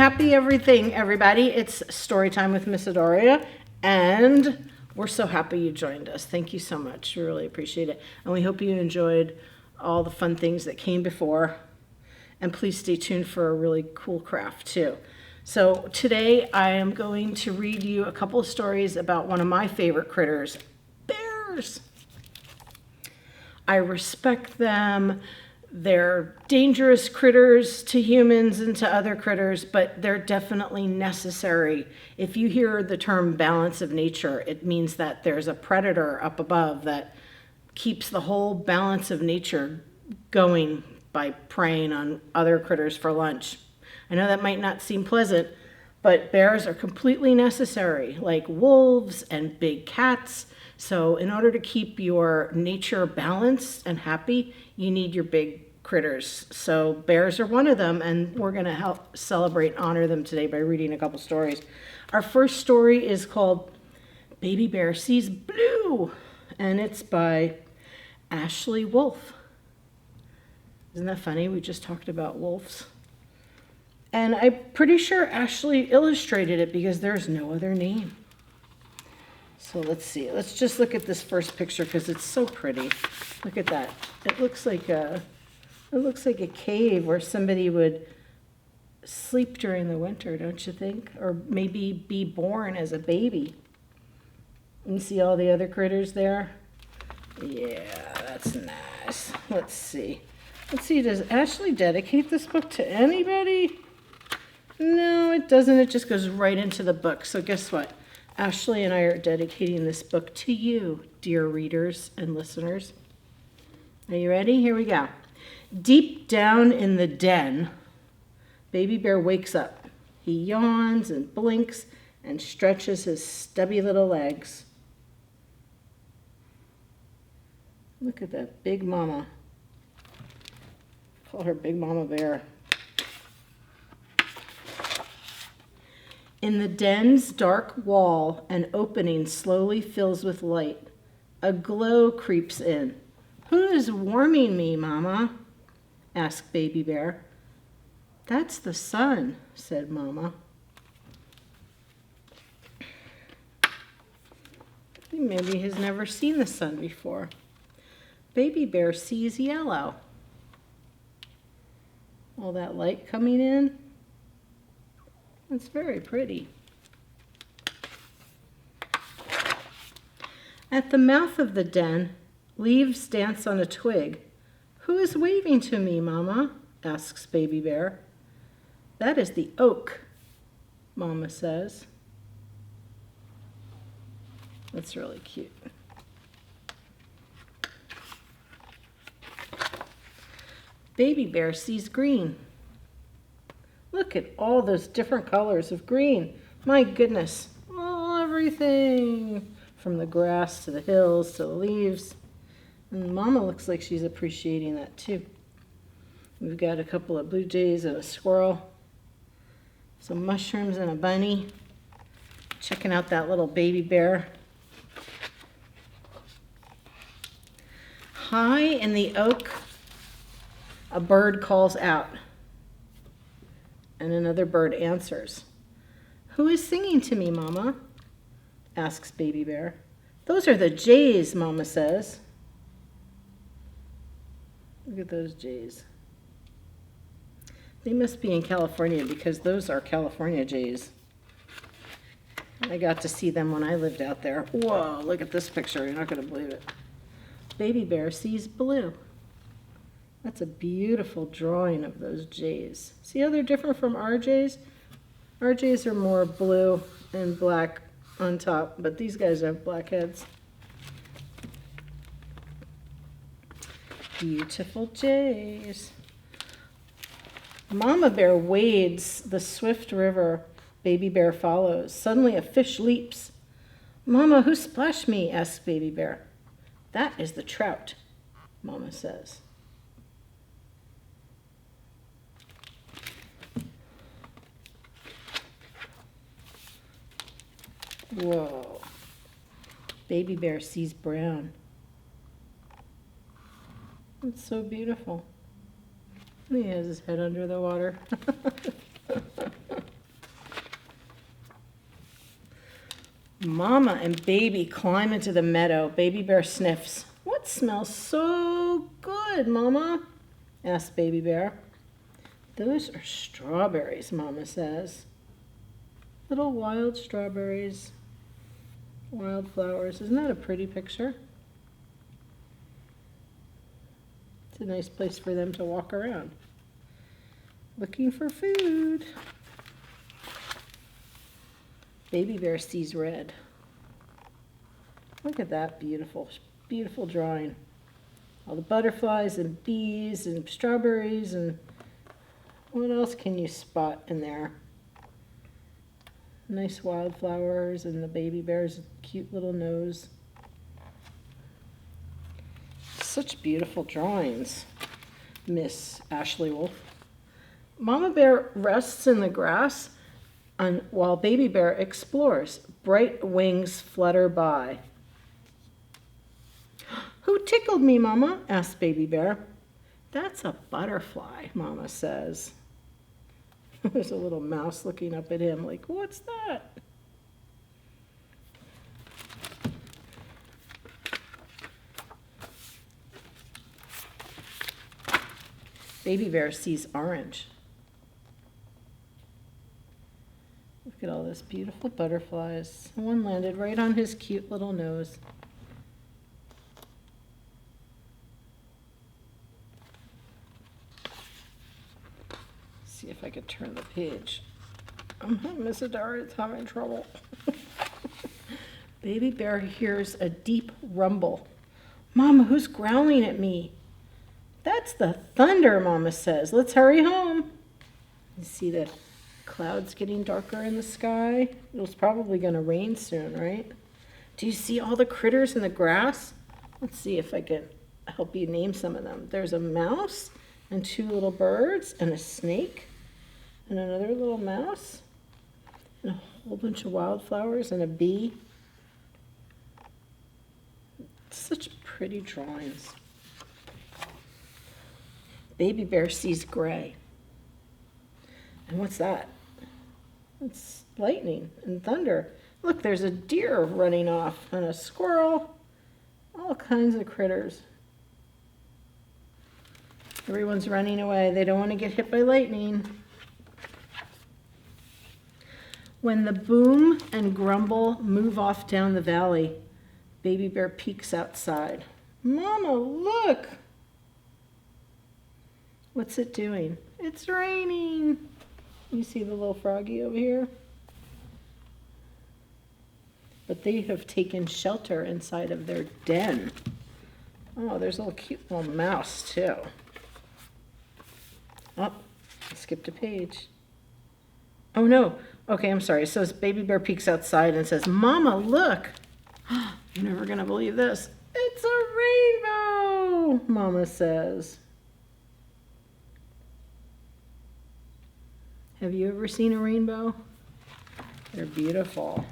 happy everybody. It's story time with Miss Adaria, and we're so happy you joined us. Thank you so much. We really appreciate it. And we hope you enjoyed all the fun things that came before. And please stay tuned for a really cool craft too. So today I am going to read you a couple of stories about one of my favorite critters, bears. I respect them. They're dangerous critters to humans and to other critters, but they're definitely necessary. If you hear the term balance of nature, it means that there's a predator up above that keeps the whole balance of nature going by preying on other critters for lunch. I know that might not seem pleasant, but bears are completely necessary, like wolves and big cats. So in order to keep your nature balanced and happy, you need your big critters. So bears are one of them, and we're going to help celebrate and honor them today by reading a couple stories. Our first story is called Baby Bear Sees Blue, and it's by Ashley Wolf. Isn't that funny? We just talked about wolves. And I'm pretty sure Ashley illustrated it because there's no other name. So let's see. Let's just look at this first picture because it's so pretty. Look at that. It looks like a cave where somebody would sleep during the winter, don't you think? Or maybe be born as a baby. You see all the other critters there? Yeah, that's nice. Let's see. Does Ashley dedicate this book to anybody? No, it doesn't. It just goes right into the book. So guess what? Ashley and I are dedicating this book to you, dear readers and listeners. Are you ready? Here we go. Deep down in the den, Baby Bear wakes up. He yawns and blinks and stretches his stubby little legs. Look at that big mama. Call her Big Mama Bear. In the den's dark wall, an opening slowly fills with light. A glow creeps in. "Who is warming me, Mama?" asked Baby Bear. "That's the sun," said Mama. Maybe he's never seen the sun before. Baby Bear sees yellow. All that light coming in. It's very pretty. At the mouth of the den, leaves dance on a twig. "Who is waving to me, Mama?" asks Baby Bear. "That is the oak," Mama says. That's really cute. Baby Bear sees green. Look at all those different colors of green. My goodness, everything from the grass to the hills to the leaves. And Mama looks like she's appreciating that too. We've got a couple of blue jays and a squirrel, some mushrooms and a bunny. Checking out that little baby bear. High in the oak, a bird calls out, and another bird answers. "Who is singing to me, Mama?" asks Baby Bear. "Those are the jays," Mama says. Look at those jays. They must be in California because those are California jays. I got to see them when I lived out there. Whoa, look at this picture. You're not going to believe it. Baby Bear sees blue. That's a beautiful drawing of those jays. See how they're different from our jays? Our jays are more blue and black on top, but these guys have black heads. Beautiful jays. Mama Bear wades the swift river. Baby Bear follows. Suddenly a fish leaps. "Mama, who splashed me?" asks Baby Bear. "That is the trout," Mama says. Whoa. Baby Bear sees brown. It's so beautiful. He has his head under the water. Mama and baby climb into the meadow. Baby bear sniffs. What smells so good, Mama? Asks Baby Bear. Those are strawberries, Mama says. Little wild strawberries, wildflowers. Isn't that a pretty picture? It's a nice place for them to walk around, looking for food. Baby Bear sees red. Look at that beautiful, beautiful drawing. All the butterflies and bees and strawberries, and what else can you spot in there? Nice wildflowers and the baby bear's cute little nose. Such beautiful drawings, Miss Ashley Wolf. Mama Bear rests in the grass while Baby Bear explores. Bright wings flutter by. Who tickled me, Mama? Asks Baby Bear. That's a butterfly, Mama says. There's a little mouse looking up at him like, what's that? Baby Bear sees orange. Look at all this beautiful butterflies. One landed right on his cute little nose. See if I could turn the page. Miss Adaria's having trouble. Baby Bear hears a deep rumble. Mama, who's growling at me? That's the thunder, Mama says. Let's hurry home. You see the clouds getting darker in the sky? It was probably going to rain soon, right? Do you see all the critters in the grass? Let's see if I can help you name some of them. There's a mouse and two little birds and a snake and another little mouse and a whole bunch of wildflowers and a bee. Such pretty drawings. Baby Bear sees gray. And what's that? It's lightning and thunder. Look, there's a deer running off and a squirrel. All kinds of critters. Everyone's running away. They don't want to get hit by lightning. When the boom and grumble move off down the valley, Baby Bear peeks outside. Mama, look! What's it doing? It's raining. You see the little froggy over here? But they have taken shelter inside of their den. Oh, there's a little cute little mouse too. Oh, I skipped a page. Oh no. Okay, I'm sorry. So Baby Bear peeks outside and says, Mama, look. You're never going to believe this. It's a rainbow, Mama says. Have you ever seen a rainbow? They're beautiful.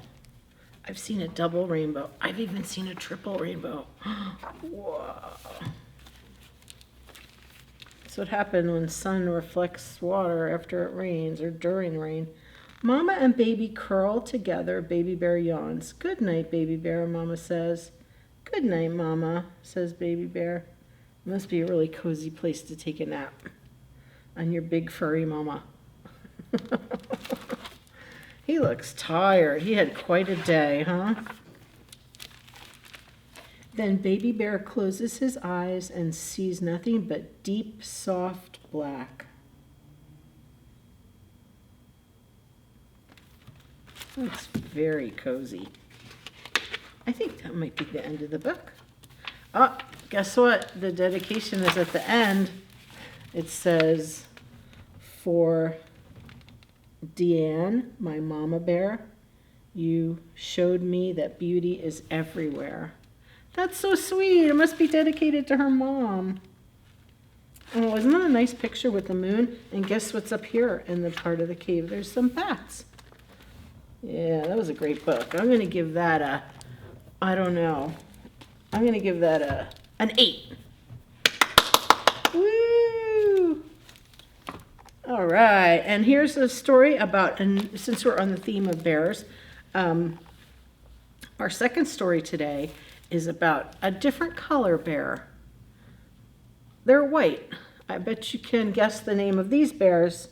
I've seen a double rainbow. I've even seen a triple rainbow. Whoa. That's what happens when sun reflects water after it rains or during rain. Mama and baby curl together. Baby Bear yawns. Good night, Baby Bear, Mama says. Good night, Mama, says Baby Bear. It must be a really cozy place to take a nap on your big furry mama. He looks tired. He had quite a day, huh? Then Baby Bear closes his eyes and sees nothing but deep, soft black. That's very cozy. I think that might be the end of the book. Oh, guess what? The dedication is at the end. It says, for Deanne, my mama bear, you showed me that beauty is everywhere. That's so sweet. It must be dedicated to her mom. Oh, isn't that a nice picture with the moon? And guess what's up here in the part of the cave? There's some bats. Yeah, that was a great book. I'm going to give that a, I don't know. I'm going to give that an 8. Woo! All right, and here's a story about, and since we're on the theme of bears, Our second story today is about a different color bear. They're white. I bet you can guess the name of these bears.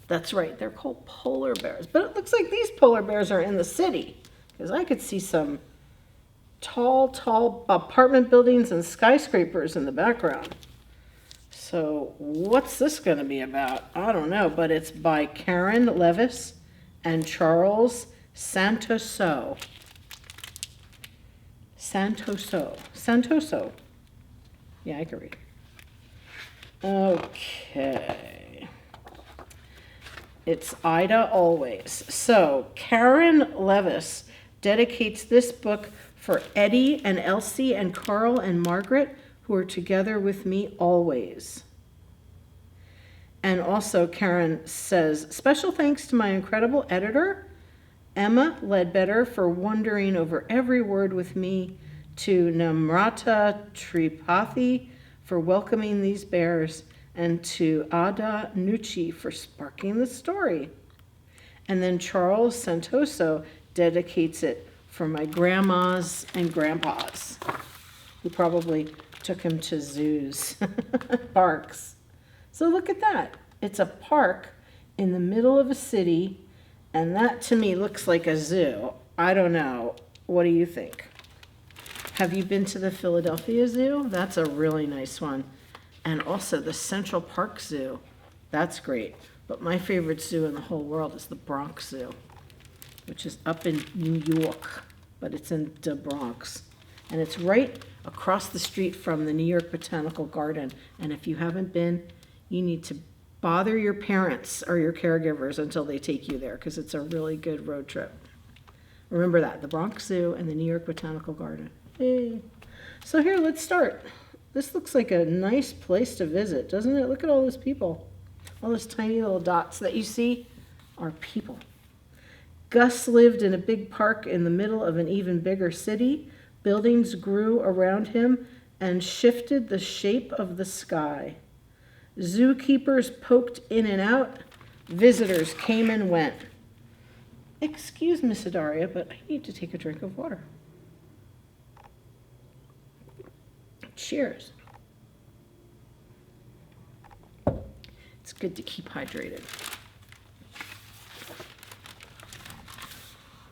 That's right, they're called polar bears. But it looks like these polar bears are in the city, because I could see some tall apartment buildings and skyscrapers in the background. So what's this going to be about? I don't know, but it's by Karen Levis and Charles Santoso. Santoso. Yeah, I can read. Okay. It's Ida always. So Karen Levis dedicates this book for Eddie and Elsie and Carl and Margaret, who are together with me always. And also Karen says, special thanks to my incredible editor, Emma Ledbetter, for wondering over every word with me, to Namrata Tripathi for welcoming these bears, and to Ada Nucci for sparking the story. And then Charles Santoso dedicates it for my grandmas and grandpas, who probably took him to zoos, parks. So look at that. It's a park in the middle of a city, and that to me looks like a zoo. I don't know. What do you think? Have you been to the Philadelphia Zoo? That's a really nice one. And also the Central Park Zoo. That's great. But my favorite zoo in the whole world is the Bronx Zoo, which is up in New York, but it's in the Bronx. And it's right across the street from the New York Botanical Garden. And if you haven't been, you need to bother your parents or your caregivers until they take you there, because it's a really good road trip. Remember that, the Bronx Zoo and the New York Botanical Garden. Hey. So here, let's start. This looks like a nice place to visit, doesn't it? Look at all those people. All those tiny little dots that you see are people. Gus lived in a big park in the middle of an even bigger city. Buildings grew around him and shifted the shape of the sky. Zookeepers poked in and out. Visitors came and went. Excuse Miss Adaria, but I need to take a drink of water. Cheers. It's good to keep hydrated.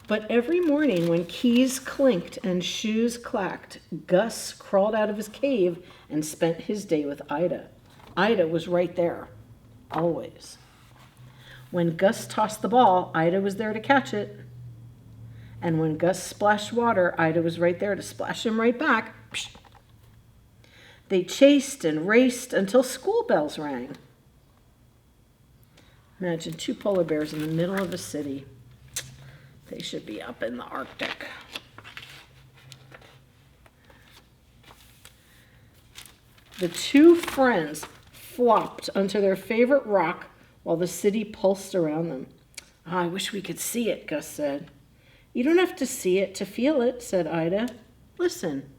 But every morning when keys clinked and shoes clacked, Gus crawled out of his cave and spent his day with Ida. Ida was right there, always. When Gus tossed the ball, Ida was there to catch it. And when Gus splashed water, Ida was right there to splash him right back. Psh. They chased and raced until school bells rang. Imagine two polar bears in the middle of a city. They should be up in the Arctic. The two friends flopped onto their favorite rock while the city pulsed around them. Oh, I wish we could see it, Gus said. You don't have to see it to feel it, said Ida. Listen.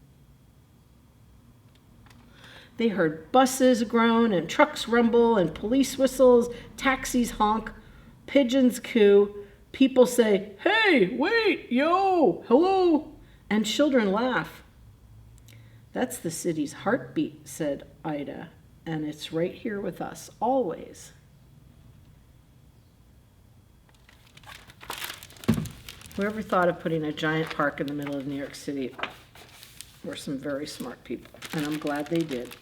They heard buses groan and trucks rumble and police whistles, taxis honk, pigeons coo, people say, hey, wait, yo, hello, and children laugh. That's the city's heartbeat, said Ida, and it's right here with us, always. Whoever thought of putting a giant park in the middle of New York City were some very smart people, and I'm glad they did.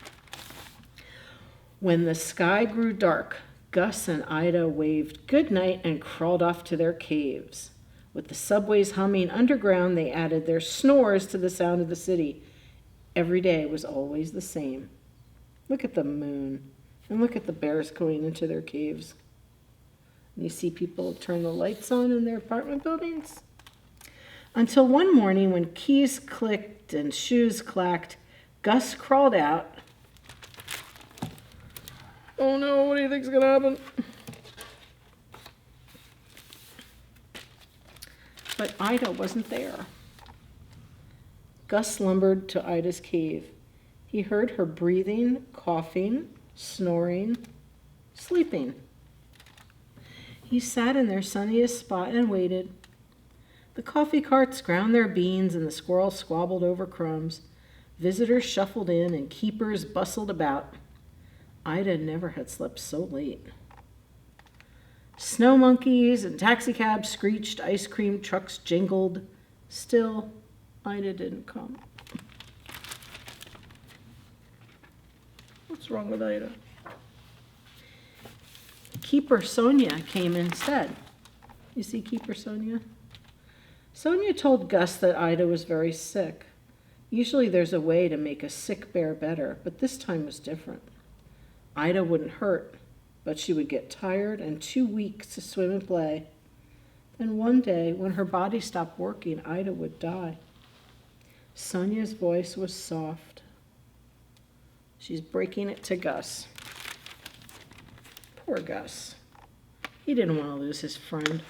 When the sky grew dark, Gus and Ida waved goodnight and crawled off to their caves. With the subways humming underground, they added their snores to the sound of the city. Every day was always the same. Look at the moon, and look at the bears going into their caves. And you see people turn the lights on in their apartment buildings. Until one morning when keys clicked and shoes clacked, Gus crawled out. Oh no, what do you think's gonna happen? But Ida wasn't there. Gus lumbered to Ida's cave. He heard her breathing, coughing, snoring, sleeping. He sat in their sunniest spot and waited. The coffee carts ground their beans and the squirrels squabbled over crumbs. Visitors shuffled in and keepers bustled about. Ida never had slept so late. Snow monkeys and taxicabs screeched, ice cream trucks jingled. Still, Ida didn't come. What's wrong with Ida? Keeper Sonia came instead. You see Keeper Sonia? Sonia told Gus that Ida was very sick. Usually there's a way to make a sick bear better, but this time was different. Ida wouldn't hurt, but she would get tired and too weak to swim and play. Then one day, when her body stopped working, Ida would die. Sonia's voice was soft. She's breaking it to Gus. Poor Gus. He didn't want to lose his friend.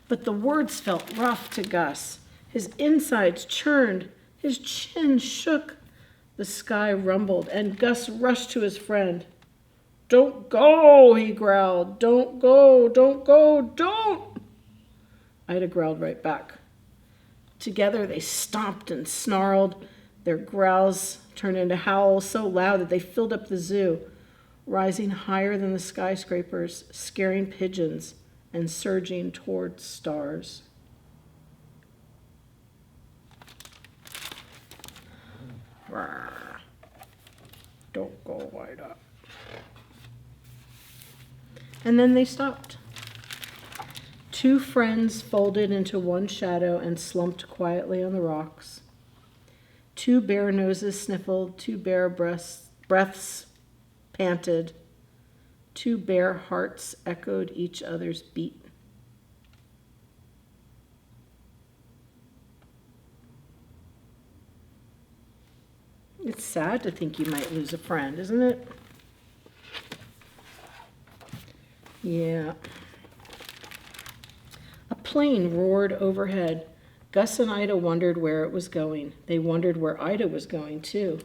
But the words felt rough to Gus. His insides churned. His chin shook. The sky rumbled, and Gus rushed to his friend. "Don't go," he growled. "Don't go, don't go, don't!" Ida growled right back. Together they stomped and snarled. Their growls turned into howls so loud that they filled up the zoo, rising higher than the skyscrapers, scaring pigeons and surging towards stars. Rawr. Don't go, Ida. And then they stopped. Two friends folded into one shadow and slumped quietly on the rocks. Two bare noses sniffled, two bare breaths panted, two bare hearts echoed each other's beat. It's sad to think you might lose a friend, isn't it? Yeah. A plane roared overhead. Gus and Ida wondered where it was going. They wondered where Ida was going, too.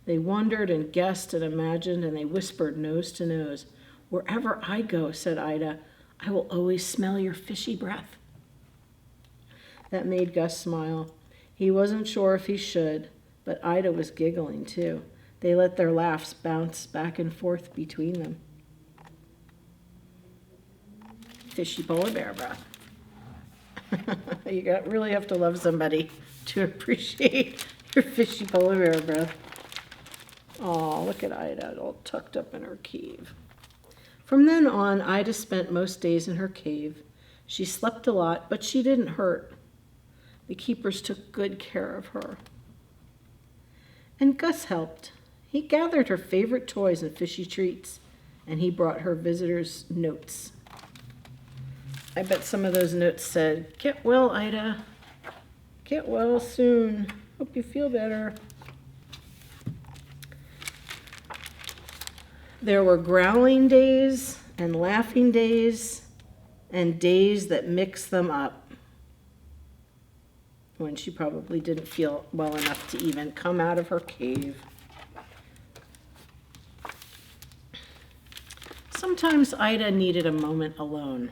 They wondered and guessed and imagined, and they whispered nose to nose. "Wherever I go," said Ida, "I will always smell your fishy breath." That made Gus smile. He wasn't sure if he should, but Ida was giggling, too. They let their laughs bounce back and forth between them. Fishy polar bear breath. You really have to love somebody to appreciate your fishy polar bear breath. Oh, look at Ida, all tucked up in her cave. From then on, Ida spent most days in her cave. She slept a lot, but she didn't hurt. The keepers took good care of her. And Gus helped. He gathered her favorite toys and fishy treats, and he brought her visitors notes. I bet some of those notes said, "Get well, Ida. Get well soon. Hope you feel better." There were growling days and laughing days and days that mixed them up, when she probably didn't feel well enough to even come out of her cave. Sometimes Ida needed a moment alone.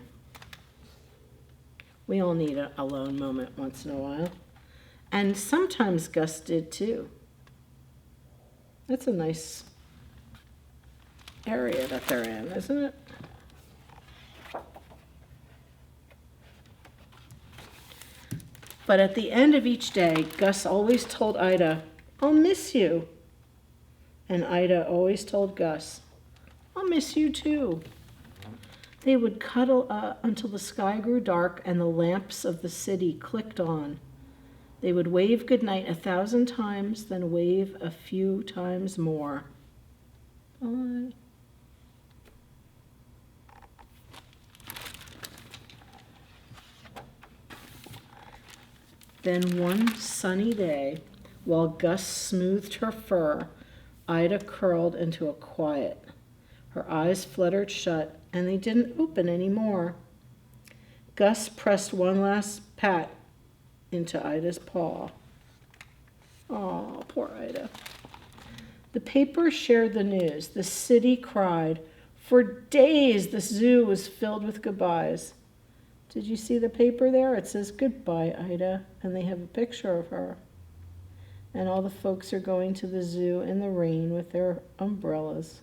We all need an alone moment once in a while. And sometimes Gus did too. That's a nice area that they're in, isn't it? But at the end of each day, Gus always told Ida, "I'll miss you." And Ida always told Gus, "I'll miss you too." They would cuddle until the sky grew dark and the lamps of the city clicked on. They would wave goodnight 1,000 times, then wave a few times more. Bye. Then one sunny day, while Gus smoothed her fur, Ida curled into a quiet. Her eyes fluttered shut, and they didn't open anymore. Gus pressed one last pat into Ida's paw. Oh, poor Ida. The paper shared the news. The city cried. For days, the zoo was filled with goodbyes. Did you see the paper there? It says, "Goodbye, Ida," and they have a picture of her. And all the folks are going to the zoo in the rain with their umbrellas.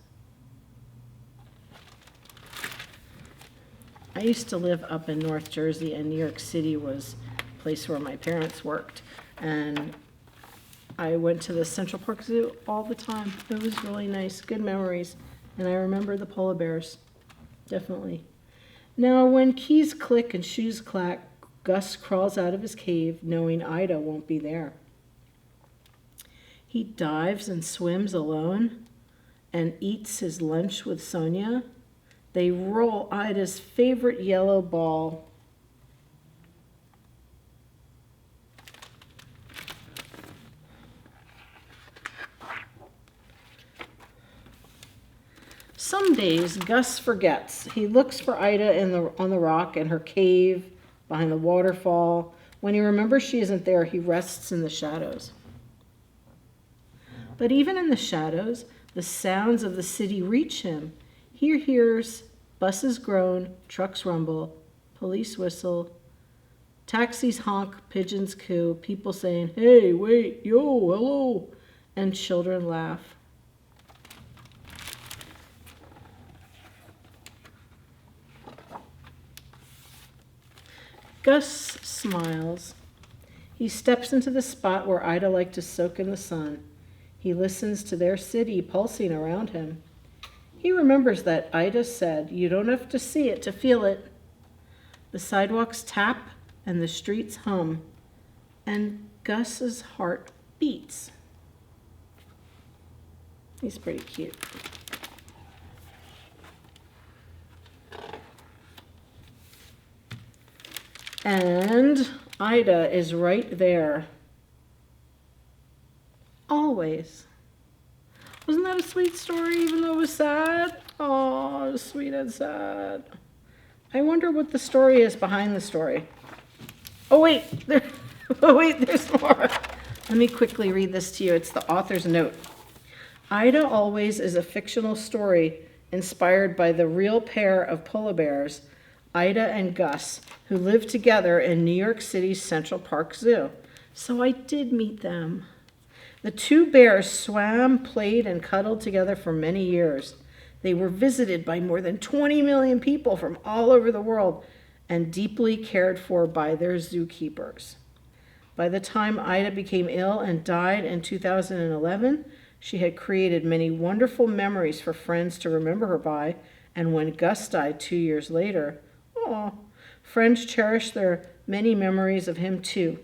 I used to live up in North Jersey, and New York City was a place where my parents worked. And I went to the Central Park Zoo all the time. It was really nice, good memories. And I remember the polar bears, definitely. Now, when keys click and shoes clack, Gus crawls out of his cave, knowing Ida won't be there. He dives and swims alone and eats his lunch with Sonia. They roll Ida's favorite yellow ball. Some days Gus forgets. He looks for Ida on the rock in her cave behind the waterfall. When he remembers she isn't there, he rests in the shadows. But even in the shadows, the sounds of the city reach him. He hears buses groan, trucks rumble, police whistle, taxis honk, pigeons coo, people saying, "Hey, wait, yo, hello," and children laugh. Gus smiles. He steps into the spot where Ida liked to soak in the sun. He listens to their city pulsing around him. He remembers that Ida said, "You don't have to see it to feel it." The sidewalks tap and the streets hum, and Gus's heart beats. He's pretty cute. And Ida is right there. Always. Wasn't that a sweet story, even though it was sad? Oh, it was sweet and sad. I wonder what the story is behind the story. Oh, wait. There's more. Let me quickly read this to you. It's the author's note. Ida Always is a fictional story inspired by the real pair of polar bears, Ida and Gus, who lived together in New York City's Central Park Zoo. So I did meet them. The two bears swam, played, and cuddled together for many years. They were visited by more than 20 million people from all over the world and deeply cared for by their zookeepers. By the time Ida became ill and died in 2011, she had created many wonderful memories for friends to remember her by, and when Gus died 2 years later, friends cherished their many memories of him too.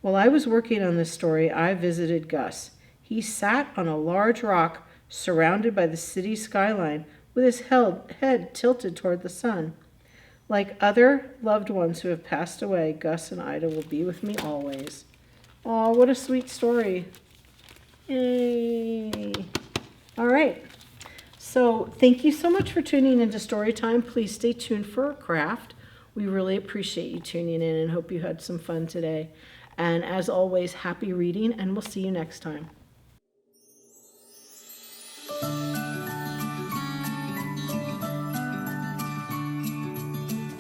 While I was working on this story, I visited Gus. He sat on a large rock surrounded by the city skyline with his head tilted toward the sun. Like other loved ones who have passed away, Gus and Ida will be with me always. Oh, what a sweet story. Yay. All right. So thank you so much for tuning into Storytime. Please stay tuned for a craft. We really appreciate you tuning in and hope you had some fun today. And as always, happy reading, and we'll see you next time.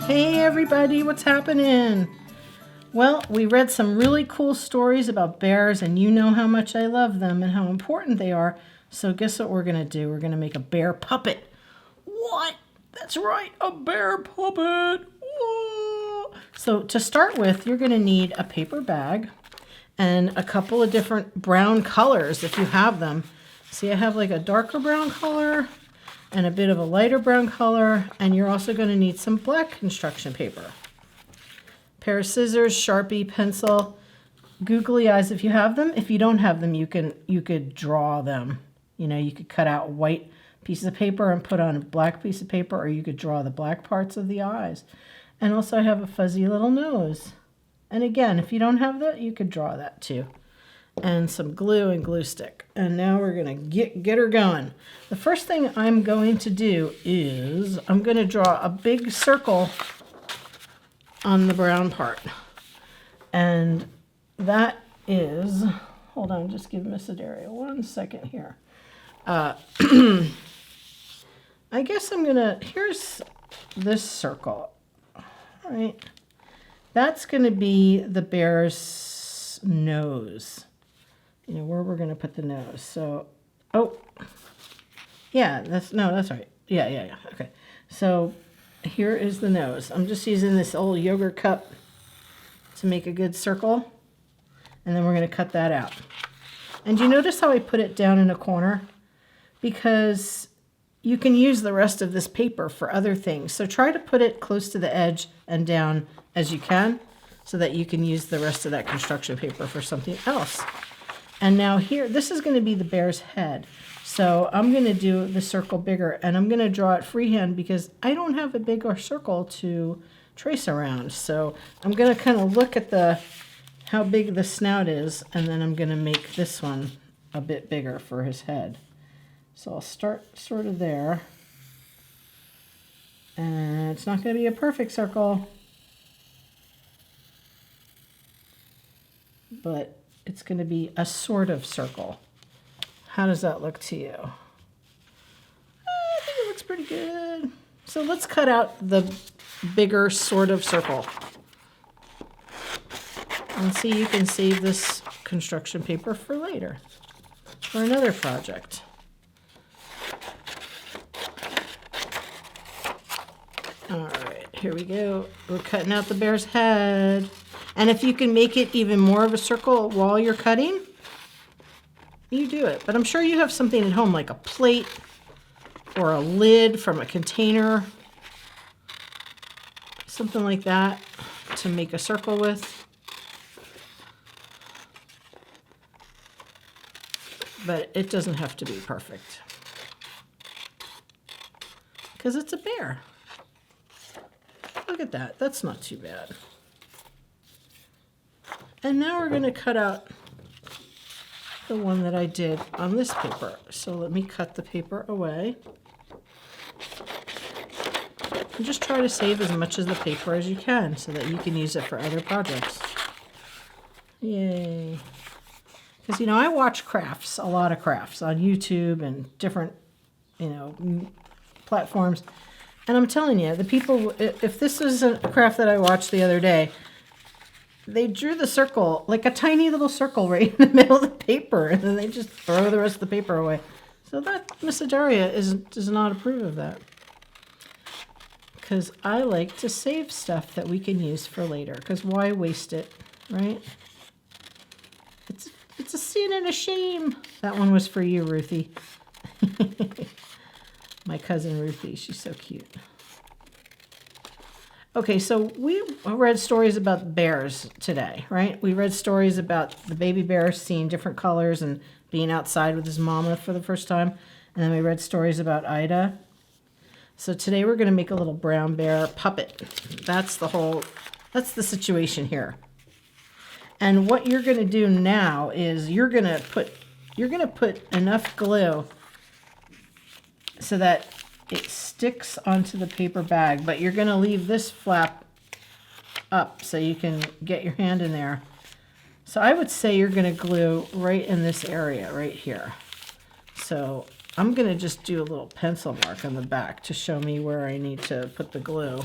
Hey everybody, what's happening? Well, we read some really cool stories about bears, and you know how much I love them and how important they are. So guess what we're going to do? We're going to make a bear puppet. What? That's right, a bear puppet. Whoa. So to start with, you're going to need a paper bag and a couple of different brown colors if you have them. See, I have like a darker brown color and a bit of a lighter brown color, and you're also going to need some black construction paper. Pair of scissors, Sharpie, pencil, googly eyes if you have them. If you don't have them, you could draw them. You know, you could cut out white pieces of paper and put on a black piece of paper, or you could draw the black parts of the eyes. And also I have a fuzzy little nose. And again, if you don't have that, you could draw that too. And some glue and glue stick. And now we're gonna get her going. The first thing I'm going to do is I'm gonna draw a big circle on the brown part. And that is, hold on, just give Miss Adaria 1 second here. I guess I'm gonna, here's this circle. right? That's going to be the bear's nose. You know, where we're going to put the nose. So, oh, yeah, that's right. Yeah. Okay. So here is the nose. I'm just using this old yogurt cup to make a good circle. And then we're going to cut that out. And you notice how I put it down in a corner? Because you can use the rest of this paper for other things. So try to put it close to the edge and down as you can so that you can use the rest of that construction paper for something else. And now here, this is going to be the bear's head. So I'm going to do the circle bigger, and I'm going to draw it freehand because I don't have a bigger circle to trace around. So I'm going to kind of look at how big the snout is, and then I'm going to make this one a bit bigger for his head. So I'll start sort of there. And it's not going to be a perfect circle, but it's going to be a sort of circle. How does that look to you? I think it looks pretty good. So let's cut out the bigger sort of circle. And see, you can save this construction paper for later, for another project. All right, here we go. We're cutting out the bear's head. And if you can make it even more of a circle while you're cutting, you do it. But I'm sure you have something at home like a plate or a lid from a container, something like that to make a circle with. But it doesn't have to be perfect because it's a bear. Look at that. That's not too bad. And now we're going to cut out the one that I did on this paper. So let me cut the paper away. And just try to save as much of the paper as you can so that you can use it for other projects. Yay. Because, you know, I watch crafts, a lot of crafts on YouTube and different, platforms. And I'm telling you, the people, if this is a craft that I watched the other day, they drew the circle, like a tiny little circle right in the middle of the paper, and then they just throw the rest of the paper away. So that, Miss Adaria does not approve of that. Because I like to save stuff that we can use for later, because why waste it, right? It's a sin and a shame. That one was for you, Ruthie. My cousin Ruthie, she's so cute. Okay, so we read stories about bears today, right? We read stories about the baby bear seeing different colors and being outside with his mama for the first time. And then we read stories about Ida. So today we're going to make a little brown bear puppet. That's the situation here. And what you're going to do now is you're going to put enough glue so that it sticks onto the paper bag, but you're going to leave this flap up so you can get your hand in there. So I would say you're going to glue right in this area right here. So I'm going to just do a little pencil mark on the back to show me where I need to put the glue.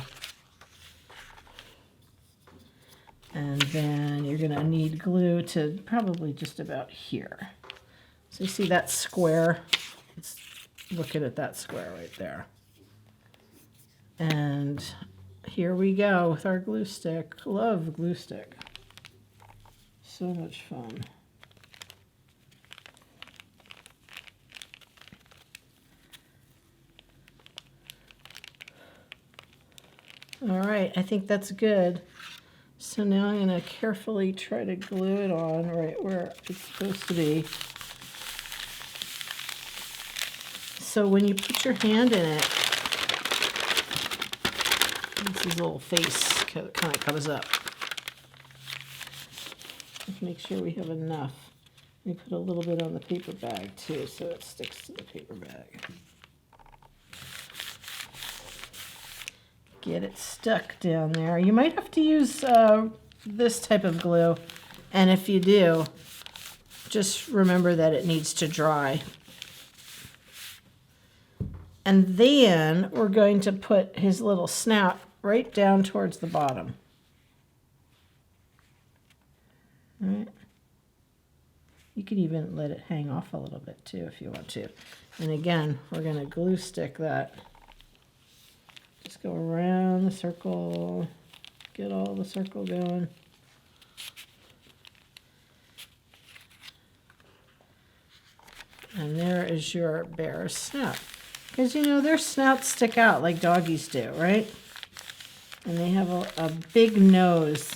And then you're going to need glue to probably just about here. So you see that square? Let's look at that square right there. And here we go with our glue stick. Love the glue stick. So much fun. All right, I think that's good. So now I'm going to carefully try to glue it on right where it's supposed to be. So when you put your hand in it, his little face kind of comes up. Let's make sure we have enough. We put a little bit on the paper bag too, so it sticks to the paper bag. Get it stuck down there. You might have to use this type of glue, and if you do, just remember that it needs to dry. And then we're going to put his little snout right down towards the bottom. All right. You can even let it hang off a little bit too if you want to. And again, we're going to glue stick that. Just go around the circle, get all the circle going. And there is your bear's snout. Because, you know, their snouts stick out like doggies do, right? And they have a big nose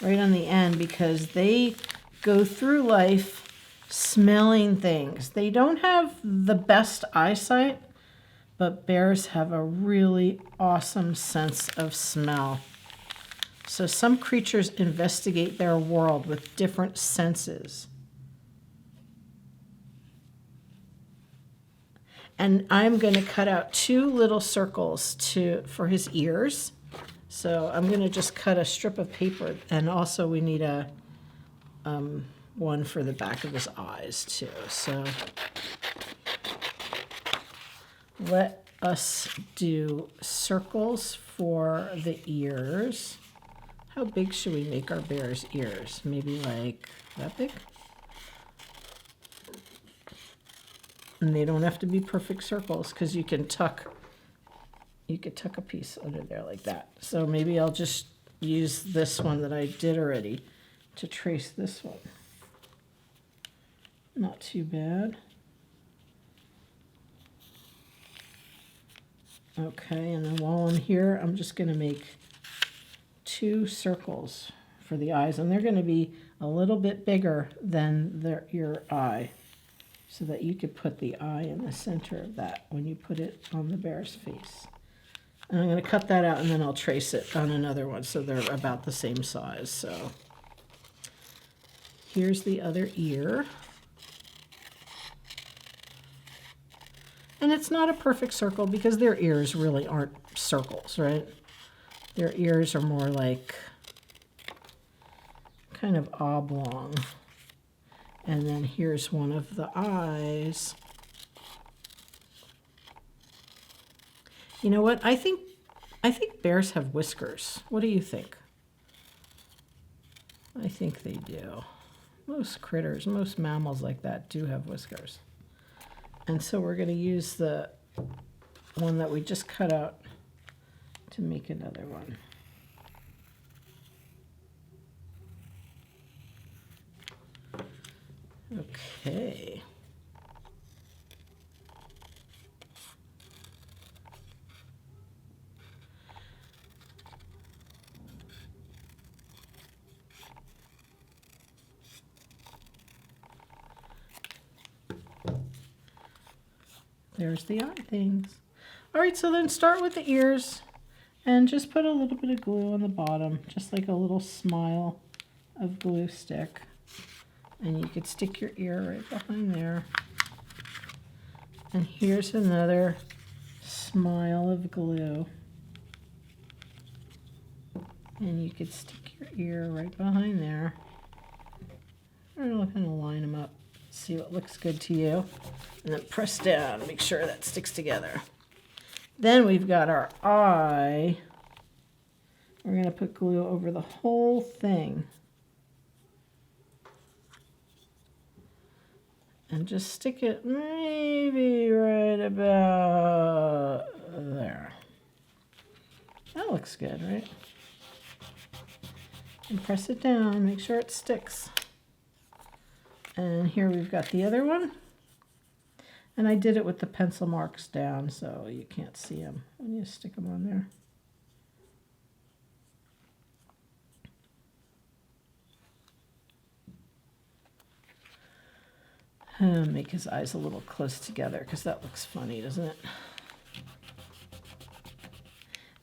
right on the end because they go through life smelling things. They don't have the best eyesight, but bears have a really awesome sense of smell. So some creatures investigate their world with different senses. And I'm going to cut out 2 little circles for his ears. So I'm going to just cut a strip of paper, and also we need a one for the back of his eyes too. So let us do circles for the ears. How big should we make our bear's ears? Maybe like that big? And they don't have to be perfect circles because you could tuck a piece under there like that. So maybe I'll just use this one that I did already to trace this one. Not too bad. Okay, and then while I'm here, I'm just going to make 2 circles for the eyes, and they're going to be a little bit bigger than your eye, so that you could put the eye in the center of that when you put it on the bear's face. And I'm going to cut that out, and then I'll trace it on another one so they're about the same size. So here's the other ear. And it's not a perfect circle because their ears really aren't circles, right? Their ears are more like kind of oblong. And then here's one of the eyes. You know what? I think bears have whiskers. What do you think? I think they do. Most critters, most mammals like that do have whiskers. And so we're going to use the one that we just cut out to make another one. Okay. There's the eye things. All right, so then start with the ears and just put a little bit of glue on the bottom, just like a little smile of glue stick. And you could stick your ear right behind there. And here's another smile of glue. And you could stick your ear right behind there. I'm going to line them up, see what looks good to you. And then press down, make sure that sticks together. Then we've got our eye. We're going to put glue over the whole thing. And just stick it maybe right about there. That looks good, right? And press it down, make sure it sticks. And here we've got the other one. And I did it with the pencil marks down so you can't see them when you stick them on there. Make his eyes a little close together because that looks funny, doesn't it?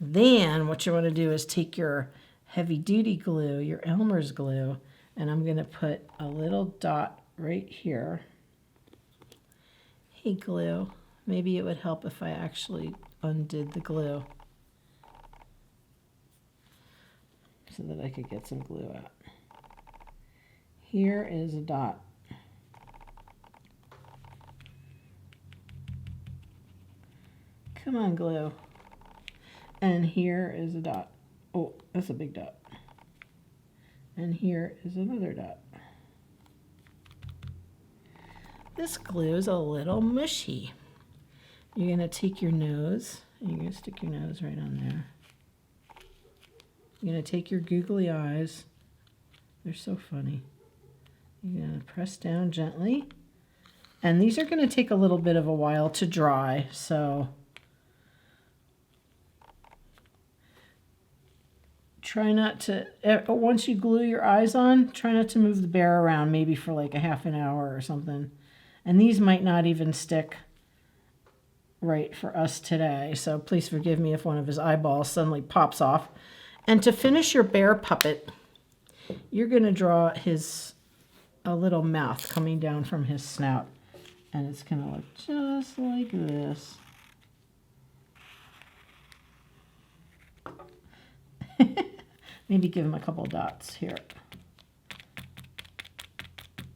Then what you want to do is take your heavy duty glue, your Elmer's glue, and I'm going to put a little dot right here. Hey, glue. Maybe it would help if I actually undid the glue so that I could get some glue out. Here is a dot. Come on, glue. And here is a dot. Oh, that's a big dot. And here is another dot. This glue is a little mushy. You're going to take your nose, and you're going to stick your nose right on there. You're going to take your googly eyes. They're so funny. You're going to press down gently. And these are going to take a little bit of a while to dry, so try not to, once you glue your eyes on, try not to move the bear around, maybe for like a half an hour or something. And these might not even stick right for us today, so please forgive me if one of his eyeballs suddenly pops off. And to finish your bear puppet, you're going to draw a little mouth coming down from his snout. And it's going to look just like this. Maybe give him a couple dots here.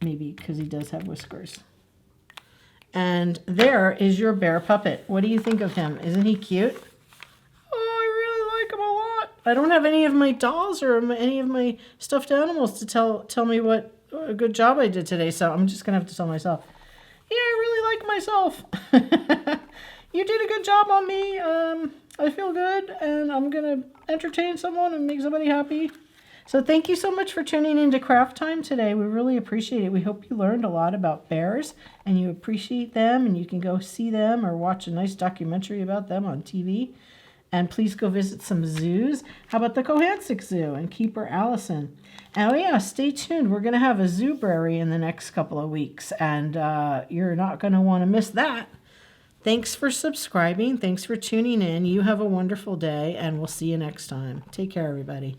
Maybe because he does have whiskers. And there is your bear puppet. What do you think of him? Isn't he cute? Oh, I really like him a lot. I don't have any of my dolls or any of my stuffed animals to tell me what a good job I did today, so I'm just going to have to tell myself, yeah, I really like myself. You did a good job on me. I feel good, and I'm going to entertain someone and make somebody happy. So thank you so much for tuning into Craft Time today. We really appreciate it. We hope you learned a lot about bears and you appreciate them, and you can go see them or watch a nice documentary about them on TV. And please go visit some zoos. How about the Cohasset Zoo and Keeper Alison? And oh yeah, stay tuned. We're going to have a Zoobrary in the next couple of weeks, and you're not going to want to miss that. Thanks for subscribing. Thanks for tuning in. You have a wonderful day, and we'll see you next time. Take care, everybody.